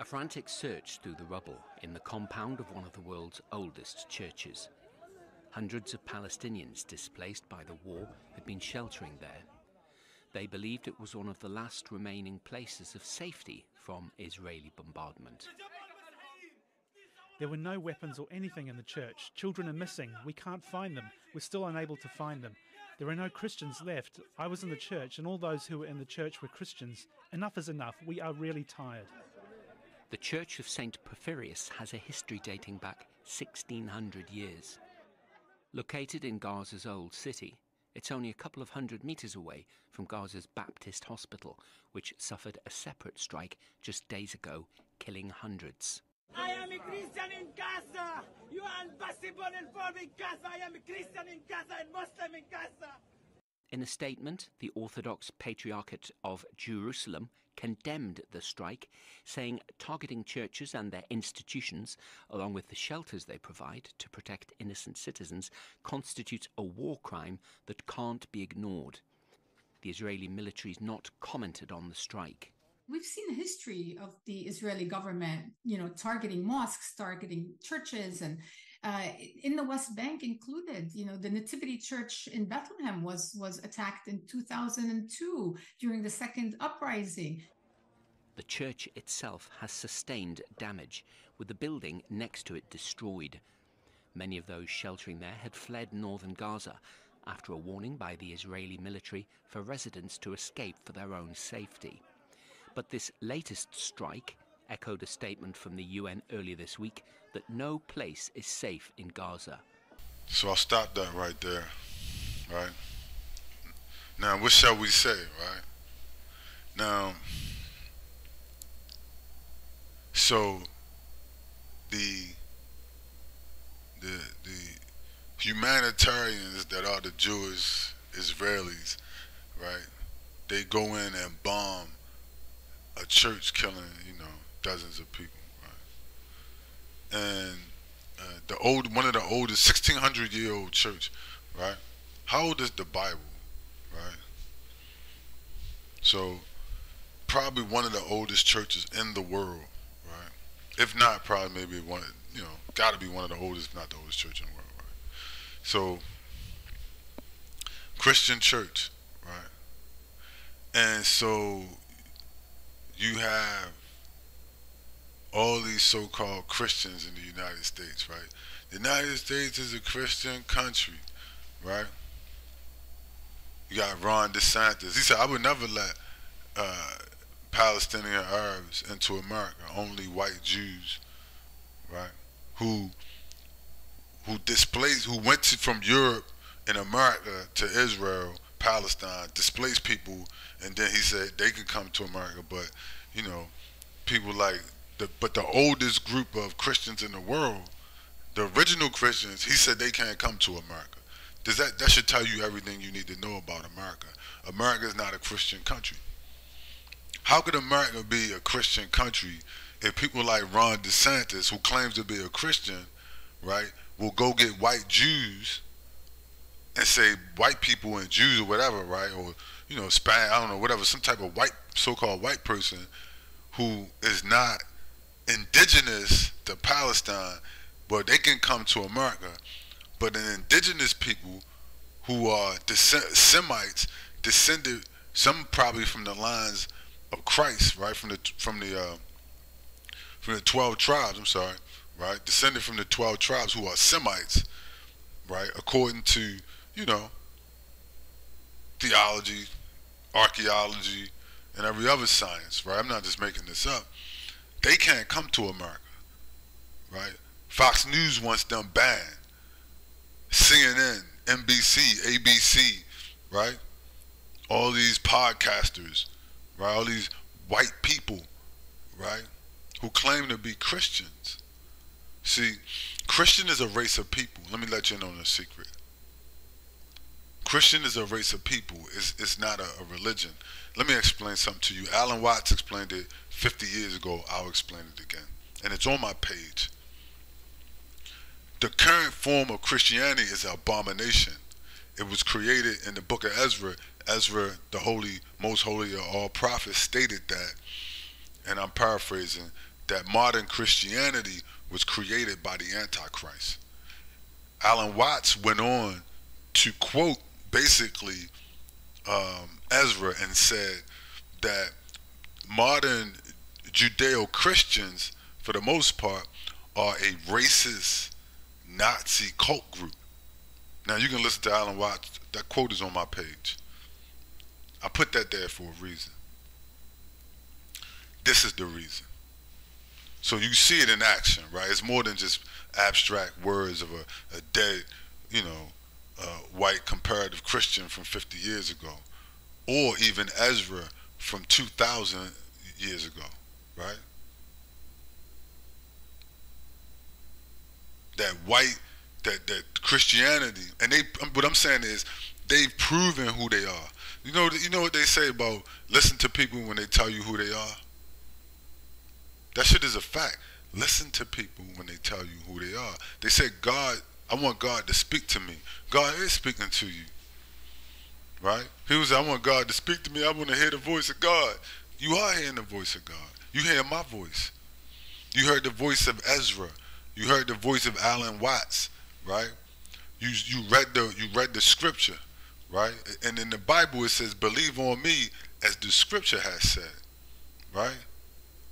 frantic search through the rubble in the compound of one of the world's oldest churches. Hundreds of Palestinians displaced by the war had been sheltering there. They believed it was one of the last remaining places of safety from Israeli bombardment. There were no weapons or anything in the church. Children are missing. We can't find them. We're still unable to find them. There are no Christians left. I was in the church, and all those who were in the church were Christians. Enough is enough. We are really tired. The Church of St. Porphyrius has a history dating back 1,600 years. Located in Gaza's old city, it's only a couple of hundred metres away from Gaza's Baptist Hospital, which suffered a separate strike just days ago, killing hundreds. I am a Christian in Gaza! You are impossible informing Gaza! I am a Christian in Gaza and Muslim in Gaza! In a statement, the Orthodox Patriarchate of Jerusalem condemned the strike, saying targeting churches and their institutions, along with the shelters they provide to protect innocent citizens, constitutes a war crime that can't be ignored. The Israeli military's not commented on the strike. We've seen a history of the Israeli government, targeting mosques, targeting churches, and in the West Bank included. The Nativity Church in Bethlehem was attacked in 2002 during the second uprising. The church itself has sustained damage, with the building next to it destroyed. Many of those sheltering there had fled northern Gaza after a warning by the Israeli military for residents to escape for their own safety. But this latest strike echoed a statement from the UN earlier this week that no place is safe in Gaza. So I'll stop that right there, right? Now, what shall we say, right? Now, so the humanitarians that are the Jewish Israelis, right? They go in and bomb a church, killing dozens of people, right? And one of the oldest 1,600-year-old church, right? How old is the Bible, right? So probably one of the oldest churches in the world, right? If not, probably maybe one, got to be one of the oldest, if not the oldest church in the world, right? So Christian church, right? And so you have all these so-called Christians in the United States, right? The United States is a Christian country, right? You got Ron DeSantis. He said, I would never let Palestinian Arabs into America, only white Jews, right? Who went from Europe and America to Israel, Palestine, displaced people, and then he said they could come to America, but people like the oldest group of Christians in the world, the original Christians, he said they can't come to America. That should tell you everything you need to know about America. America is not a Christian country. How could America be a Christian country if people like Ron DeSantis, who claims to be a Christian, right, will go get white Jews and say white people and Jews or whatever, right, or Spanish, I don't know, whatever, some type of white, so-called white person who is not indigenous to Palestine, but they can come to America. But an indigenous people who are Semites, descended, some probably from the lines of Christ, right, from the 12 tribes, I'm sorry, right, descended from the 12 tribes who are Semites, right, according to, theology, archaeology, and every other science, right? I'm not just making this up. They can't come to America, right? Fox News wants them banned. CNN, NBC, ABC, right? All these podcasters, right? All these white people, right? Who claim to be Christians. See, Christian is a race of people. Let me let you in on a secret. Christian is a race of people. It's not a religion. Let me explain something to you. Alan Watts explained it 50 years ago. I'll explain it again. And it's on my page. The current form of Christianity is an abomination. It was created in the book of Ezra. Ezra, the most holy of all prophets, stated that, and I'm paraphrasing, that modern Christianity was created by the Antichrist. Alan Watts went on to quote basically Ezra and said that modern Judeo-Christians, for the most part, are a racist Nazi cult group. Now you can listen to Alan Watts. That quote is on my page. I put that there for a reason. This is the reason. So you see it in action, right? It's more than just abstract words of a dead, white comparative Christian from 50 years ago, or even Ezra from 2,000 years ago, right? That Christianity, and what I'm saying is, they've proven who they are. You know what they say about listen to people when they tell you who they are? That shit is a fact. Listen to people when they tell you who they are. They say, God, I want God to speak to me. God is speaking to you, right? People say, I want God to speak to me. I want to hear the voice of God. You are hearing the voice of God. You hear my voice. You heard the voice of Ezra. You heard the voice of Alan Watts, right? You read the scripture, right? And in the Bible it says, believe on me as the scripture has said, right?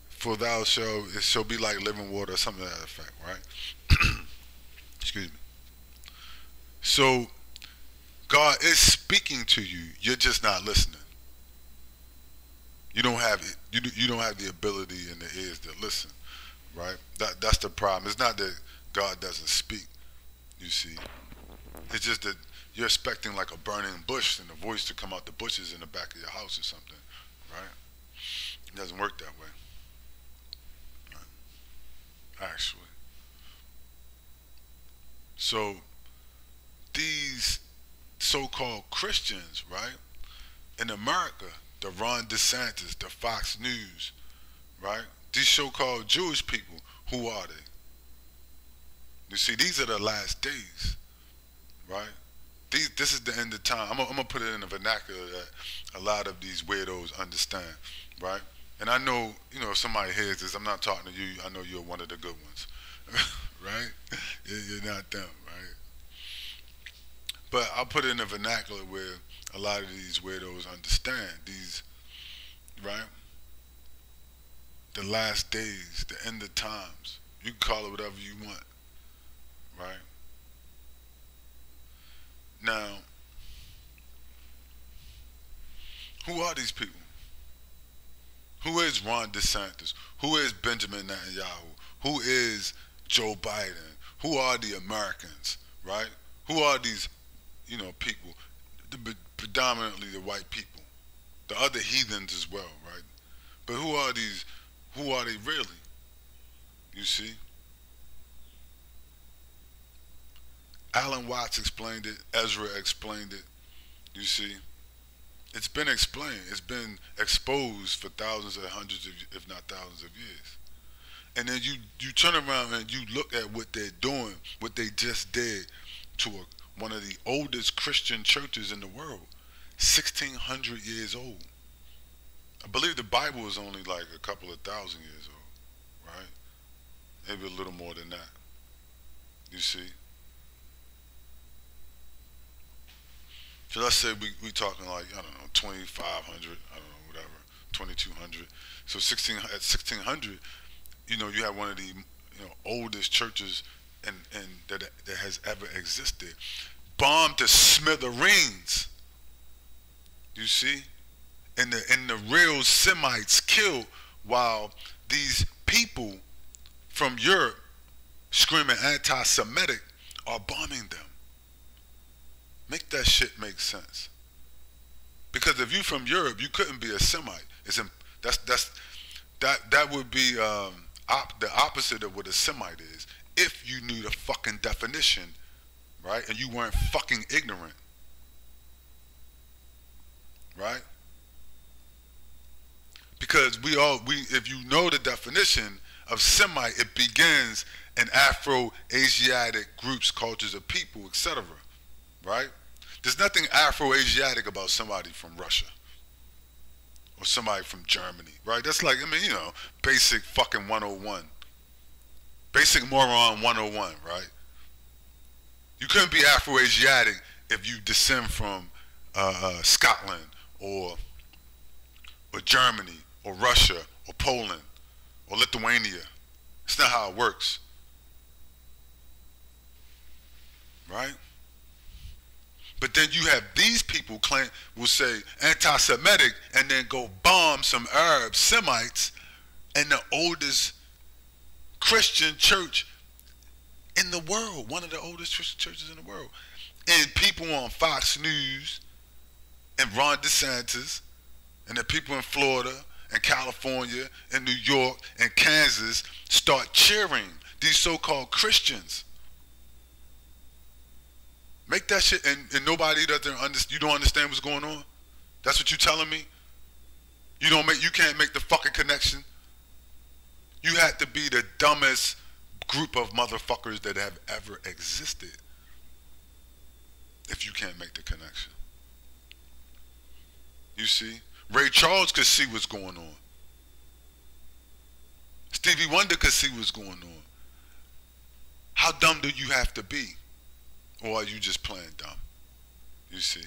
For it shall be like living water, or something to that effect, right? Excuse me. So God is speaking to you. You're just not listening. You don't have it. You don't have the ability and the ears to listen, right? That's the problem. It's not that God doesn't speak. You see, it's just that you're expecting like a burning bush and a voice to come out the bushes in the back of your house or something, right? It doesn't work that way. Actually. So these so-called Christians, right, in America, the Ron DeSantis, the Fox News, right, these so-called Jewish people, who are they? You see, these are the last days, right? This is the end of time. I'm gonna put it in a vernacular that a lot of these weirdos understand, right? And I know, if somebody hears this, I'm not talking to you. I know you're one of the good ones, right? You're not them, right? But I'll put it in a vernacular where a lot of these weirdos understand these, right? The last days, the end of times. You can call it whatever you want, right? Now, who are these people? Who is Ron DeSantis? Who is Benjamin Netanyahu? Who is Joe Biden? Who are the Americans, right? Who are these, people? Predominantly the white people. The other heathens as well, right? But who are these? Who are they really? You see? Alan Watts explained it. Ezra explained it. You see? It's been explained. It's been exposed for thousands and hundreds of, if not thousands of years. And then you turn around and you look at what they're doing, what they just did to one of the oldest Christian churches in the world, 1,600 years old. I believe the Bible is only like a couple of thousand years old, right? Maybe a little more than that. You see? So let's say we talking like, I don't know, 2,500, I don't know, whatever, 2,200. So at 1,600, you have one of the oldest churches and that has ever existed, bombed to smithereens. You see, and the real Semites killed, while these people from Europe screaming anti-Semitic are bombing them. Make that shit make sense. Because if you from Europe, you couldn't be a Semite. That would be the opposite of what a Semite is, if you knew the fucking definition, right? And you weren't fucking ignorant, right? Because if you know the definition of Semite, it begins in Afro-Asiatic groups, cultures of people, etc., right? There's nothing Afro-Asiatic about somebody from Russia or somebody from Germany, right? That's like, I mean, you know, basic fucking 101. Basic moron 101, right? You couldn't be Afro-Asiatic if you descend from Scotland or Germany or Russia or Poland or Lithuania. It's not how it works, right? But then you have these people will say anti-Semitic and then go bomb some Arab Semites and the oldest Christian church in the world, one of the oldest Christian churches in the world. And people on Fox News and Ron DeSantis and the people in Florida and California and New York and Kansas start cheering these so-called Christians. Make that shit, and nobody doesn't understand. You don't understand what's going on? That's what you telling me? You can't make the fucking connection? You have to be the dumbest group of motherfuckers that have ever existed if you can't make the connection. You see? Ray Charles could see what's going on. Stevie Wonder could see what's going on. How dumb do you have to be? Or are you just playing dumb? You see?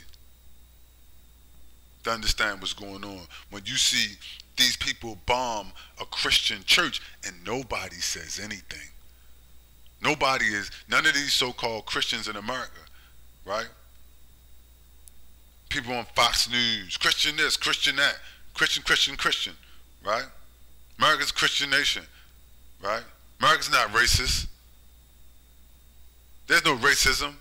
To understand what's going on. When you see these people bomb a Christian church and nobody says anything. None of these so-called Christians in America, right? People on Fox News, Christian this, Christian that, Christian, right? America's a Christian nation, right? America's not racist. There's no racism.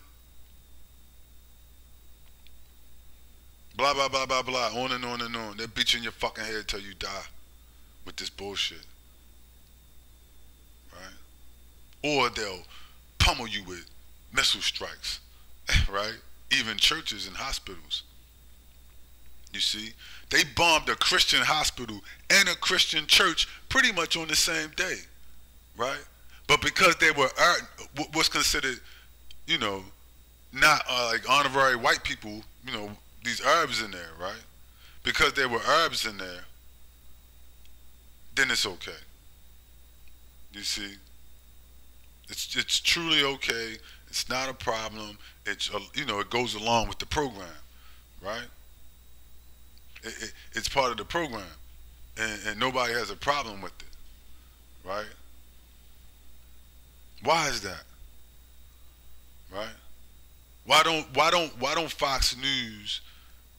Blah, blah, blah, blah, blah, on and on and on. They'll beat you in your fucking head till you die with this bullshit, right? Or they'll pummel you with missile strikes, right? Even churches and hospitals. You see? They bombed a Christian hospital and a Christian church pretty much on the same day, right? But because they were what's considered, you know, not like honorary white people, you know, these Arabs in there, right? Because there were Arabs in there, then it's okay. You see? It's truly okay. It's not a problem. It's you know, it goes along with the program, right? It's part of the program, and nobody has a problem with it, right? Why is that? Right? Why don't Fox News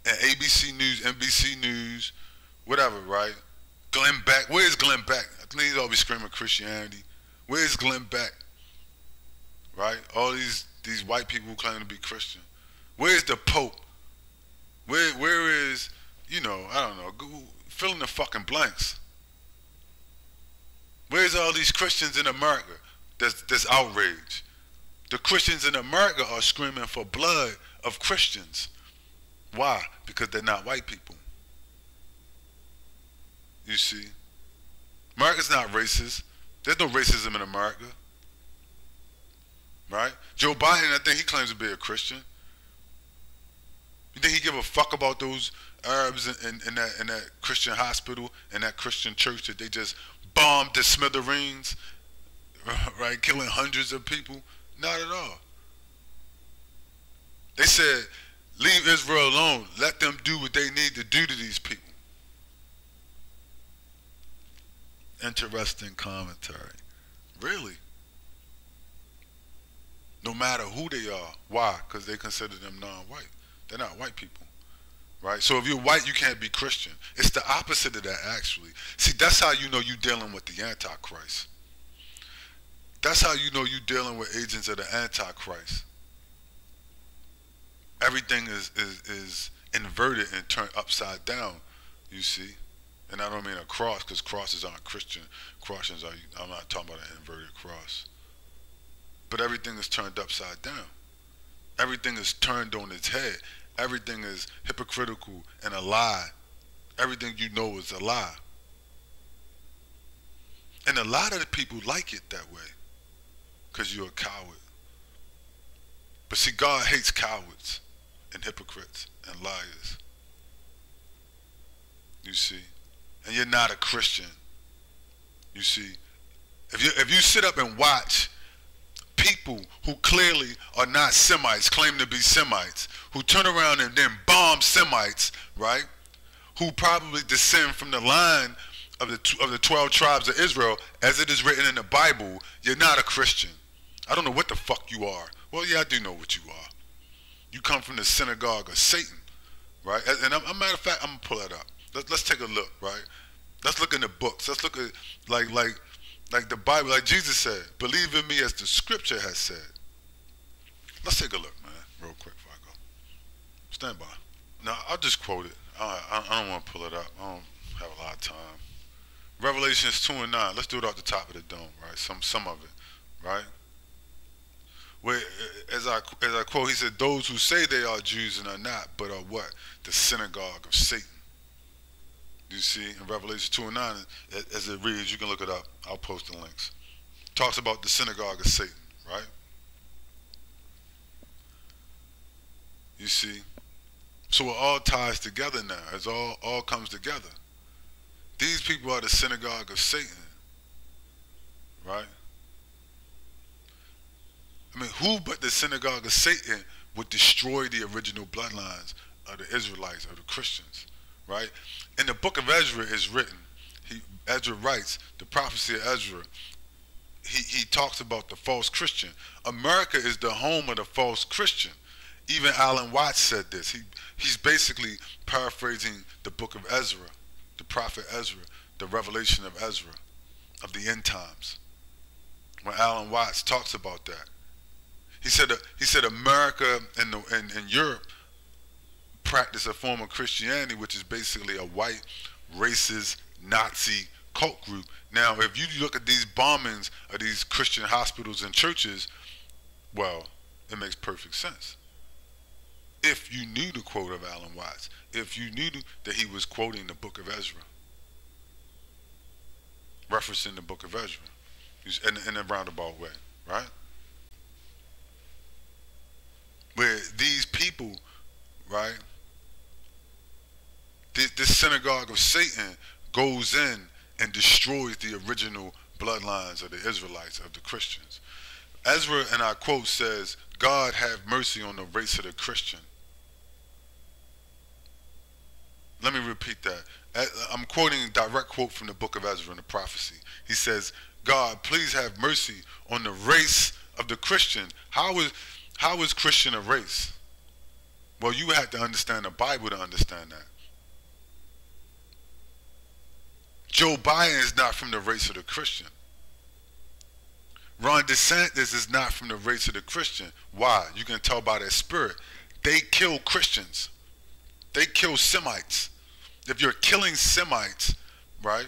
and ABC News, NBC News, whatever, right? Glenn Beck, where's Glenn Beck? I think he's always screaming Christianity. Where's Glenn Beck? Right? All these white people who claim to be Christian. Where's the Pope? Where is, you know, I don't know, go fill in the fucking blanks. Where's all these Christians in America that's outraged? The Christians in America are screaming for blood of Christians. Why? Because they're not white people. You see? America's not racist. There's no racism in America. Right? Joe Biden, I think he claims to be a Christian. You think he give a fuck about those Arabs in that Christian hospital and that Christian church that they just bombed to smithereens, right? Killing hundreds of people? Not at all. They said, leave Israel alone. Let them do what they need to do to these people. Interesting commentary. Really? No matter who they are. Why? Because they consider them non-white. They're not white people. Right? So if you're white, you can't be Christian. It's the opposite of that, actually. See, that's how you know you're dealing with the Antichrist. That's how you know you're dealing with agents of the Antichrist. Everything is inverted and turned upside down, you see. And I don't mean a cross, because crosses aren't Christian. Crosses are, I'm not talking about an inverted cross. But everything is turned upside down. Everything is turned on its head. Everything is hypocritical and a lie. Everything you know is a lie. And a lot of the people like it that way, because you're a coward. But see, God hates cowards and hypocrites and liars. You see? And you're not a Christian. You see? If you sit up and watch people who clearly are not Semites, claim to be Semites, who turn around and then bomb Semites, right? Who probably descend from the line of the 12 tribes of Israel, as it is written in the Bible, you're not a Christian. I don't know what the fuck you are. Well, yeah, I do know what you are. You come from the synagogue of Satan, right? And a matter of fact, I'm gonna pull that up. Let's take a look, right? Let's look in the books. Let's look at like the Bible, like Jesus said, believe in me as the scripture has said. Let's take a look, man, real quick before I go. Stand by. Now, I'll just quote it. I don't want to pull it up. I don't have a lot of time. Revelations 2 and 9. Let's do it off the top of the dome, right? Some of it, right? Where, as I quote, he said, those who say they are Jews and are not, but are what? The synagogue of Satan. You see, in Revelation 2 and 9, as it reads, you can look it up. I'll post the links. Talks about the synagogue of Satan, right? You see? So it all ties together now. It all comes together. These people are the synagogue of Satan, right? I mean, who but the synagogue of Satan would destroy the original bloodlines of the Israelites, of the Christians, right? In the book of Ezra is written, Ezra writes, the prophecy of Ezra, he talks about the false Christian. America is the home of the false Christian. Even Alan Watts said this. He's basically paraphrasing the book of Ezra, the prophet Ezra, the revelation of Ezra, of the end times. When Alan Watts talks about that, he said America and Europe practice a form of Christianity, which is basically a white, racist, Nazi cult group. Now, if you look at these bombings of these Christian hospitals and churches, well, it makes perfect sense. If you knew the quote of Alan Watts, if you knew that he was quoting the book of Ezra, referencing the book of Ezra, in a roundabout way, right? Where these people, right, this synagogue of Satan goes in and destroys the original bloodlines of the Israelites, of the Christians. Ezra, and I quote, says, God have mercy on the race of the Christian. Let me repeat that. I'm quoting a direct quote from the book of Ezra in the prophecy. He says, God, please have mercy on the race of the Christian. How is Christian a race? Well, you have to understand the Bible to understand that. Joe Biden is not from the race of the Christian. Ron DeSantis is not from the race of the Christian. Why? You can tell by their spirit. They kill Christians. They kill Semites. If you're killing Semites, right,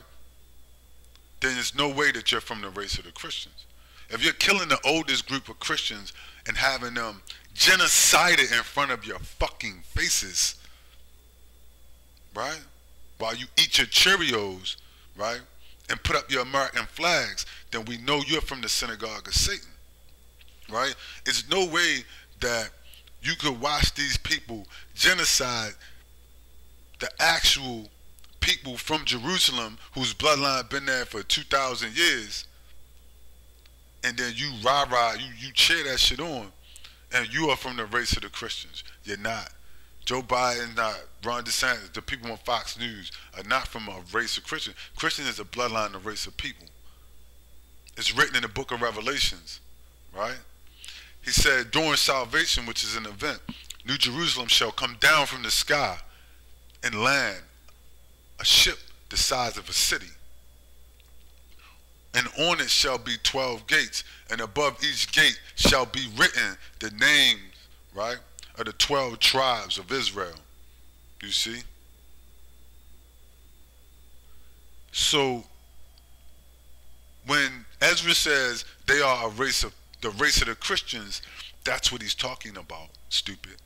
then there's no way that you're from the race of the Christians. If you're killing the oldest group of Christians and having them genocided in front of your fucking faces, right, while you eat your Cheerios, right, and put up your American flags, then we know you're from the synagogue of Satan, right? It's no way that you could watch these people genocide the actual people from Jerusalem whose bloodline been there for 2,000 years, and then you you cheer that shit on, and you are from the race of the Christians. You're not. Joe Biden, not. Ron DeSantis, the people on Fox News are not from a race of Christian. Christian is a bloodline, a race of people. It's written in the book of Revelations, right? He said, during salvation, which is an event, New Jerusalem shall come down from the sky and land a ship the size of a city. And on it shall be 12 gates, and above each gate shall be written the names, right, of the 12 tribes of Israel. You see? So when Ezra says they are the race of the Christians, that's what he's talking about, stupid.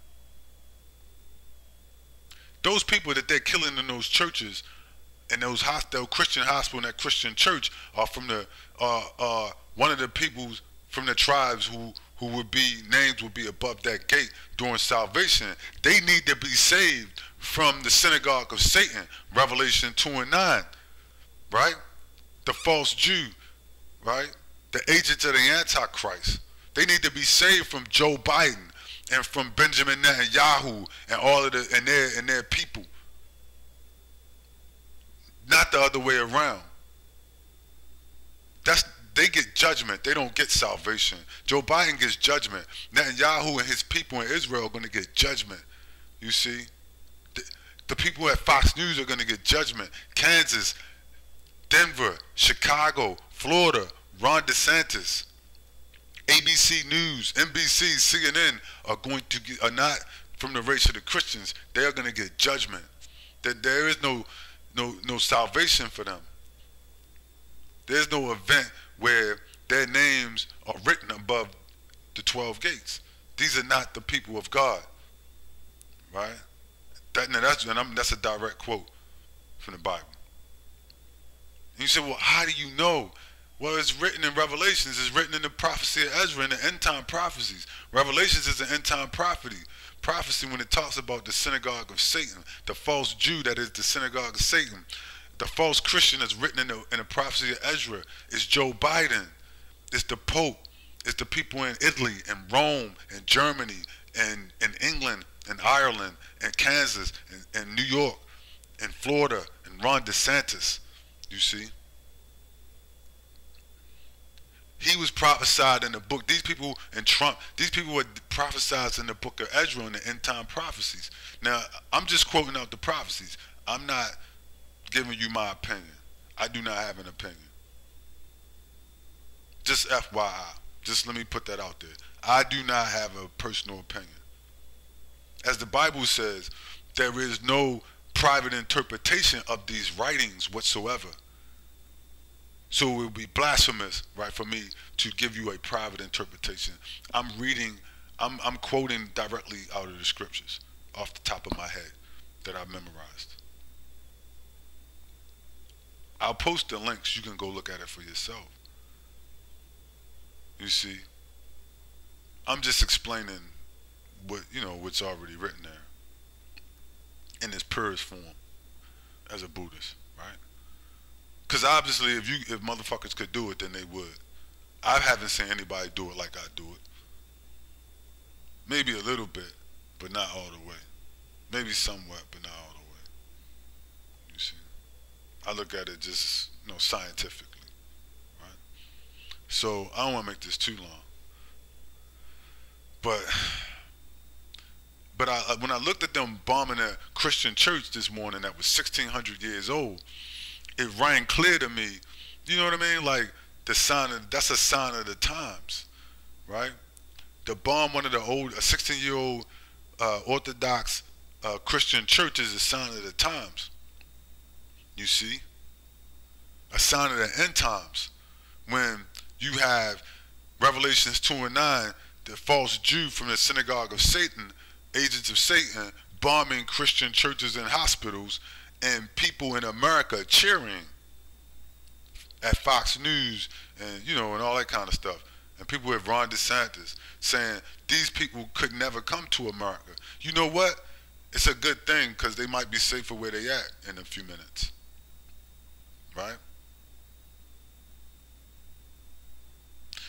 Those people that they're killing in those churches and those Christian hospital and that Christian church are from the one of the people from the tribes who would be names would be above that gate during salvation. They need to be saved from the synagogue of Satan, Revelation 2 and 9, right? The false Jew, right? The agents of the Antichrist. They need to be saved from Joe Biden and from Benjamin Netanyahu and all of their people. Not the other way around. They get judgment. They don't get salvation. Joe Biden gets judgment. Netanyahu and his people in Israel are going to get judgment. You see? The people at Fox News are going to get judgment. Kansas, Denver, Chicago, Florida, Ron DeSantis, ABC News, NBC, CNN are not from the race of the Christians. They are going to get judgment. That there is no salvation for them. There's no event where their names are written above the 12 gates. These are not the people of God, right? That's a direct quote from the Bible. And you say, well, how do you know? Well, it's written in Revelations. It's written in the prophecy of Ezra, in the end-time prophecies. Revelations is an end-time prophecy when it talks about the synagogue of Satan, the false Jew that is the synagogue of Satan. The false Christian that's written in the prophecy of Ezra is Joe Biden. It's the Pope. It's the people in Italy and Rome and Germany and England and Ireland and Kansas and New York and Florida and Ron DeSantis. You see? He was prophesied in the book. These people in Trump, these people were prophesied in the book of Ezra in the end time prophecies. Now, I'm just quoting out the prophecies. I'm not giving you my opinion. I do not have an opinion. Just FYI. Just let me put that out there. I do not have a personal opinion. As the Bible says, there is no private interpretation of these writings whatsoever. So it would be blasphemous, right, for me to give you a private interpretation. I'm quoting directly out of the scriptures off the top of my head that I've memorized. I'll post the links. You can go look at it for yourself. You see, I'm just explaining what's already written there in its purest form as a Buddhist, right? Because obviously, if motherfuckers could do it, then they would. I haven't seen anybody do it like I do it. Maybe a little bit, but not all the way. Maybe somewhat, but not all the way. You see, I look at it just, scientifically, right? So I don't want to make this too long. But when I looked at them bombing a Christian church this morning that was 1,600 years old, it rang clear to me, you know what I mean? Like that's a sign of the times, right? To bomb one of the a 16-year-old Orthodox Christian church is a sign of the times. You see? A sign of the end times. When you have Revelations 2 and 9, the false Jew from the synagogue of Satan, agents of Satan, bombing Christian churches and hospitals, and people in America cheering at Fox News and and all that kind of stuff. And people with Ron DeSantis saying these people could never come to America. You know what? It's a good thing because they might be safer where they at in a few minutes. Right?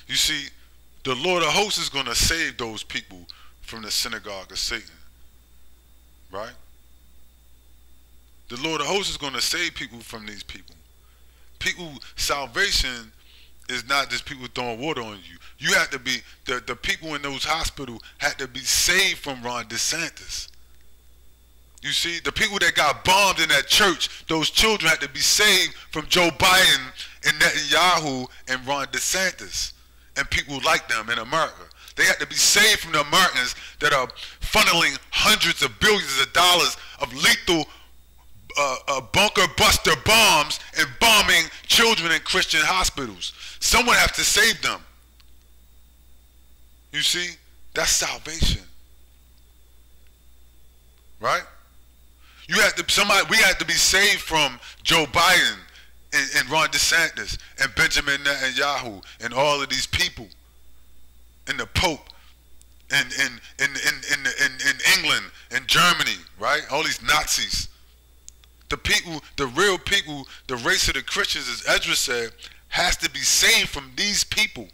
You see, the Lord of hosts is going to save those people from the synagogue of Satan. Right? The Lord of hosts is going to save people from these people. Salvation is not just people throwing water on you. You have to be, the people in those hospitals had to be saved from Ron DeSantis. You see, the people that got bombed in that church, those children had to be saved from Joe Biden and Netanyahu and Ron DeSantis and people like them in America. They had to be saved from the Americans that are funneling hundreds of billions of dollars of lethal bunker buster bombs and bombing children in Christian hospitals. Someone has to save them. You see, that's salvation, right? We had to be saved from Joe Biden and Ron DeSantis and Benjamin Netanyahu and all of these people and the Pope in England and Germany, right? All these Nazis. The people, the real people, the race of the Christians, as Easdras said, has to be saved from these people.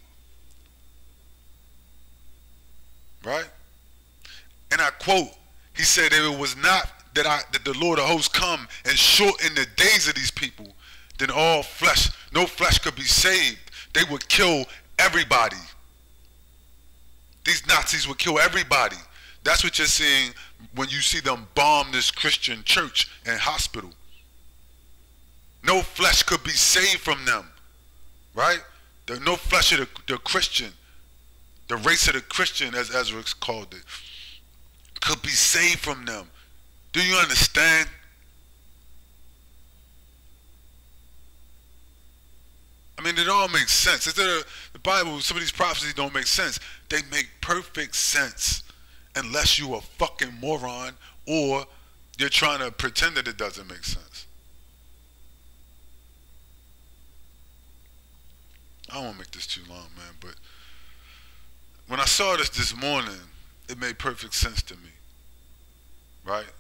Right? And I quote, he said, if it was not that the Lord of hosts come and shorten the days of these people, then all flesh, no flesh could be saved. They would kill everybody. These Nazis would kill everybody. That's what you're seeing when you see them bomb this Christian church and hospital. No flesh could be saved from them. Right? There's no flesh of the Christian, the race of the Christian, as Easdras called it, could be saved from them. Do you understand? I mean, it all makes sense. The Bible, some of these prophecies don't make sense. They make perfect sense unless you a fucking moron or you're trying to pretend that it doesn't make sense. I don't want to make this too long, man, but when I saw this morning, it made perfect sense to me, right?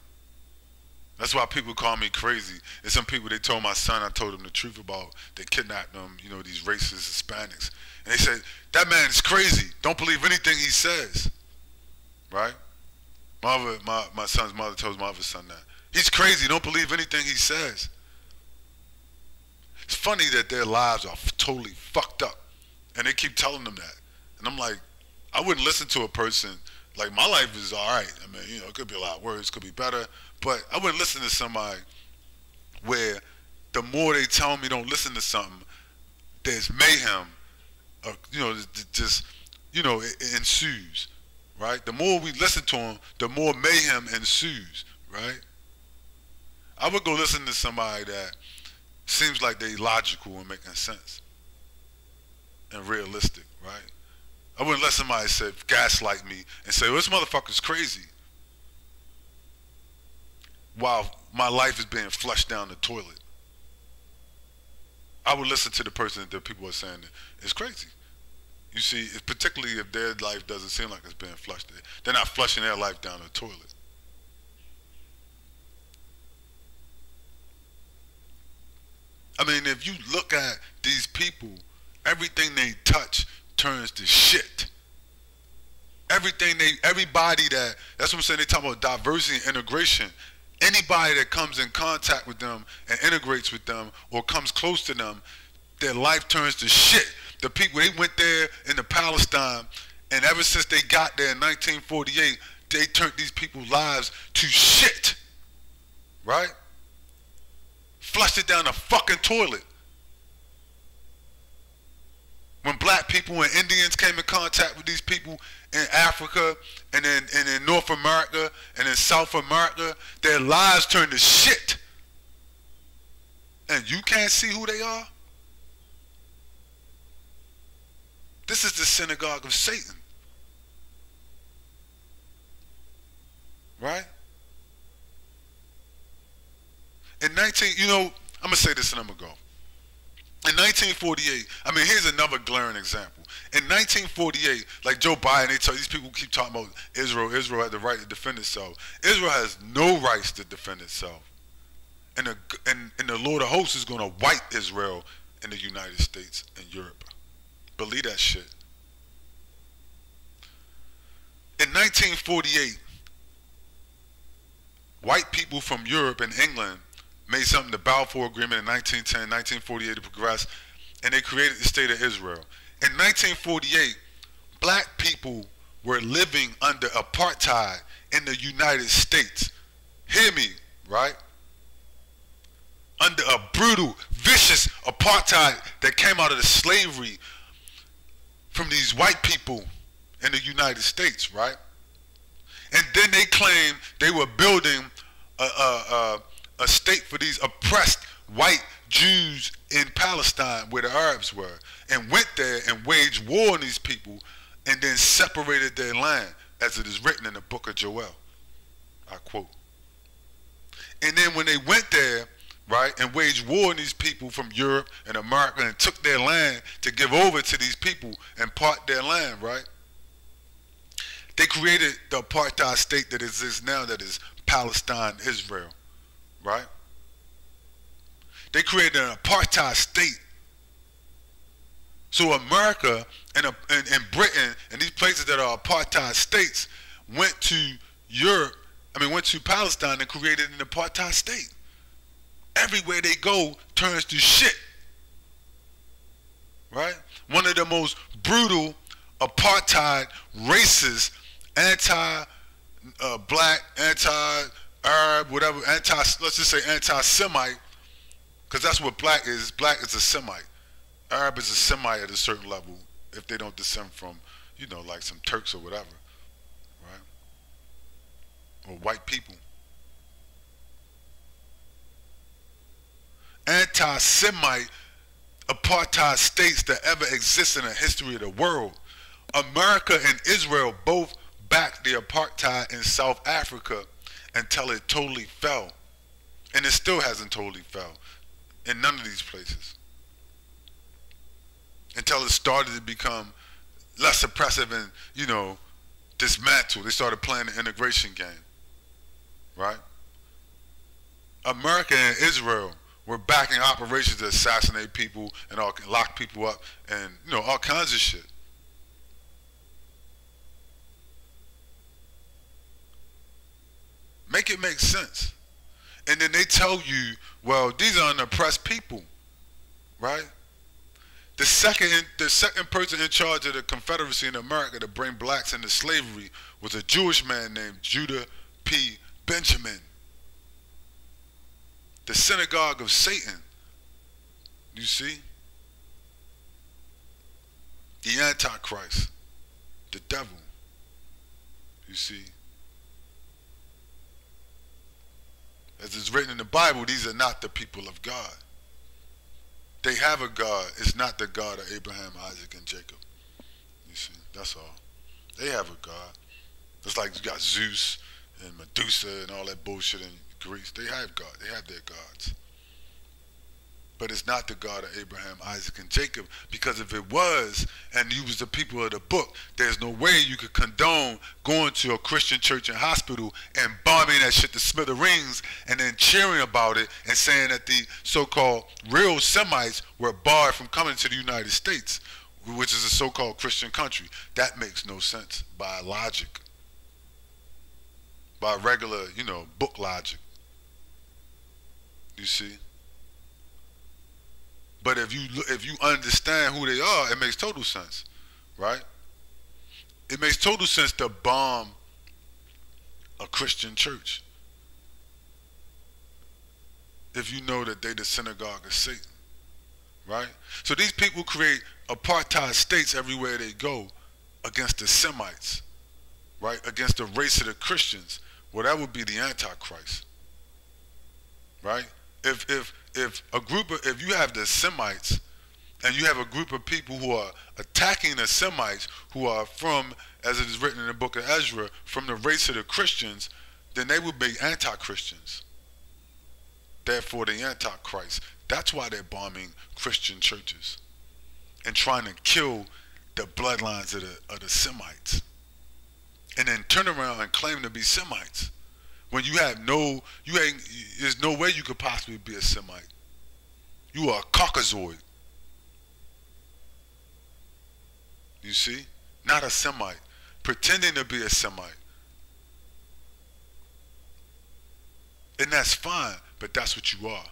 That's why people call me crazy. And some people, they told my son, I told him the truth about, they kidnapped them, you know, these racist Hispanics. And they said, that man is crazy. Don't believe anything he says, right? My son's mother tells my other son that. He's crazy. Don't believe anything he says. It's funny that their lives are totally fucked up, and they keep telling them that. And I'm like, I wouldn't listen to a person, like my life is all right. I mean, you know, it could be a lot worse, could be better, but I wouldn't listen to somebody where the more they tell me don't listen to something, there's mayhem, you know, just, you know, it ensues, right? The more we listen to them, the more mayhem ensues, right? I would go listen to somebody that seems like they logical and making sense and realistic, right? I wouldn't let somebody say, gaslight me and say, well, this motherfucker's crazy, while my life is being flushed down the toilet. I would listen to the person that people are saying is crazy. You see, particularly if their life doesn't seem like it's being flushed. They're not flushing their life down the toilet. I mean, if you look at these people, everything they touch turns to shit. Everybody that's what I'm saying, they talk about diversity and integration. Anybody that comes in contact with them and integrates with them or comes close to them, their life turns to shit. The people, they went there in the Palestine, and ever since they got there in 1948, they turned these people's lives to shit, right? Flushed it down the fucking toilet. When black people and Indians came in contact with these people in Africa and in North America and in South America, their lives turned to shit. And you can't see who they are? This is the synagogue of Satan. Right? You know, I'm going to say this and I'm going to go. In 1948, I mean, here's another glaring example. In 1948, like Joe Biden, these people keep talking about Israel had the right to defend itself. Israel has no rights to defend itself. And the Lord of hosts is going to wipe Israel in the United States and Europe. Believe that shit. In 1948, white people from Europe and England made something, the Balfour Agreement in 1910, 1948 to progress, and they created the state of Israel. In 1948, black people were living under apartheid in the United States. Hear me, right? Under a brutal, vicious apartheid that came out of the slavery from these white people in the United States, right? And then they claimed they were building a state for these oppressed white Jews in Palestine where the Arabs were, and went there and waged war on these people and then separated their land, as it is written in the book of Joel. I quote. And then when they went there, right, and waged war on these people from Europe and America and took their land to give over to these people and part their land, right, They created the apartheid state that exists now, that is Palestine, Israel, right? They created an apartheid state. So America and Britain and these places that are apartheid states went to went to Palestine and created an apartheid state. Everywhere they go turns to shit, right? One of the most brutal apartheid races, anti-black, anti-Arab, whatever, let's just say anti-Semite, because that's what black is. Black is a Semite. Arab is a Semite at a certain level if they don't descend from, like some Turks or whatever, right? Or white people. Anti-Semite apartheid states that ever exist in the history of the world. America and Israel both backed the apartheid in South Africa until it totally fell. And it still hasn't totally fell in none of these places. Until it started to become less oppressive and, dismantled. They started playing the integration game, right? America and Israel were backing operations to assassinate people and lock people up and, all kinds of shit. Make it make sense. And then they tell you, well, these are an oppressed people, right? The second person in charge of the Confederacy in America to bring blacks into slavery was a Jewish man named Judah P. Benjamin. The Synagogue of Satan, you see? The Antichrist, the devil, you see? As it's written in the Bible, these are not the people of God. They have a God. It's not the God of Abraham, Isaac, and Jacob. You see, that's all. They have a God. It's like you got Zeus and Medusa and all that bullshit in Greece. They have God. They have their gods. But it's not the God of Abraham, Isaac, and Jacob, because if it was, and you was the people of the book, there's no way you could condone going to a Christian church and hospital and bombing that shit to smithereens and then cheering about it and saying that the so-called real Semites were barred from coming to the United States, which is a so-called Christian country. That makes no sense by logic, by regular, book logic. You see? But if you understand who they are, it makes total sense, right? It makes total sense to bomb a Christian church if you know that they're the synagogue of Satan, right? So these people create apartheid states everywhere they go against the Semites, right? Against the race of the Christians. Well, that would be the Antichrist, right? If you have the Semites and you have a group of people who are attacking the Semites who are from, as it is written in the book of Ezra, from the race of the Christians, then they would be anti-Christians. Therefore, the Antichrist. That's why they're bombing Christian churches and trying to kill the bloodlines of the Semites, and then turn around and claim to be Semites. When there's no way you could possibly be a Semite. You are a Caucasoid. You see? Not a Semite. Pretending to be a Semite. And that's fine, but that's what you are.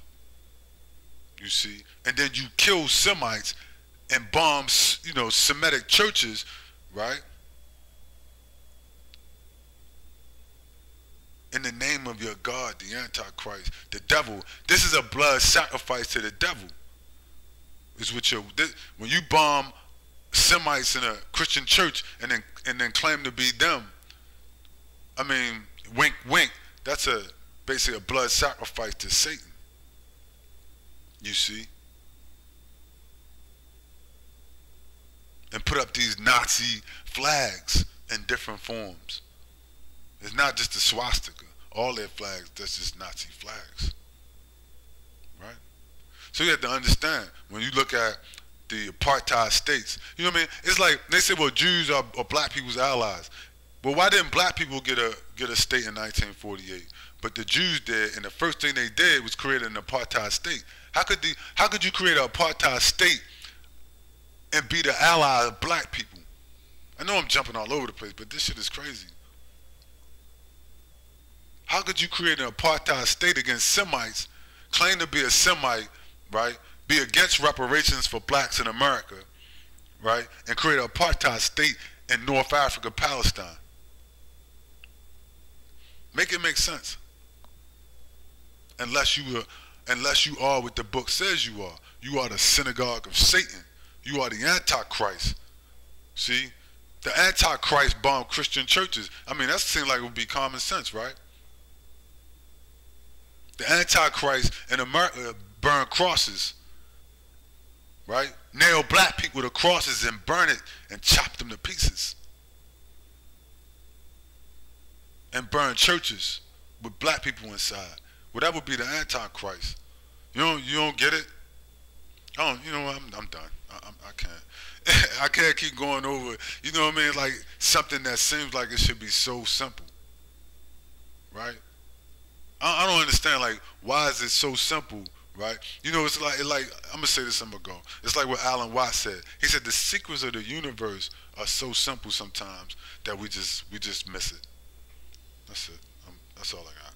You see? And then you kill Semites and bomb, Semitic churches, right? In the name of your God, the Antichrist, the devil. This is a blood sacrifice to the devil. Is what when you bomb Semites in a Christian church and then claim to be them. I mean, wink, wink. That's basically a blood sacrifice to Satan. You see? And put up these Nazi flags in different forms. It's not just the swastika. All their flags, that's just Nazi flags. Right? So you have to understand, when you look at the apartheid states, you know what I mean? It's like, they say, well, Jews are black people's allies. Well, why didn't black people get a state in 1948? But the Jews did, and the first thing they did was create an apartheid state. How could you create an apartheid state and be the ally of black people? I know I'm jumping all over the place, but this shit is crazy. How could you create an apartheid state against Semites, claim to be a Semite, right? Be against reparations for blacks in America, right? And create an apartheid state in North Africa, Palestine? Make it make sense. Unless you are what the book says you are. You are the synagogue of Satan. You are the Antichrist. See? The Antichrist bombed Christian churches. I mean, that seems like it would be common sense, right? The Antichrist in America burned crosses, right? Nail black people to crosses and burn it and chop them to pieces. And burn churches with black people inside. Well, that would be the Antichrist. You don't get it? You know what? I'm done. I can't. I can't keep going over. You know what I mean? Like something that seems like it should be so simple, right? I don't understand. Like, why is it so simple, right? You know, it's like I'm gonna say this. I'm gonna go. It's like what Alan Watts said. He said the secrets of the universe are so simple sometimes that we just miss it. That's it. That's all I got.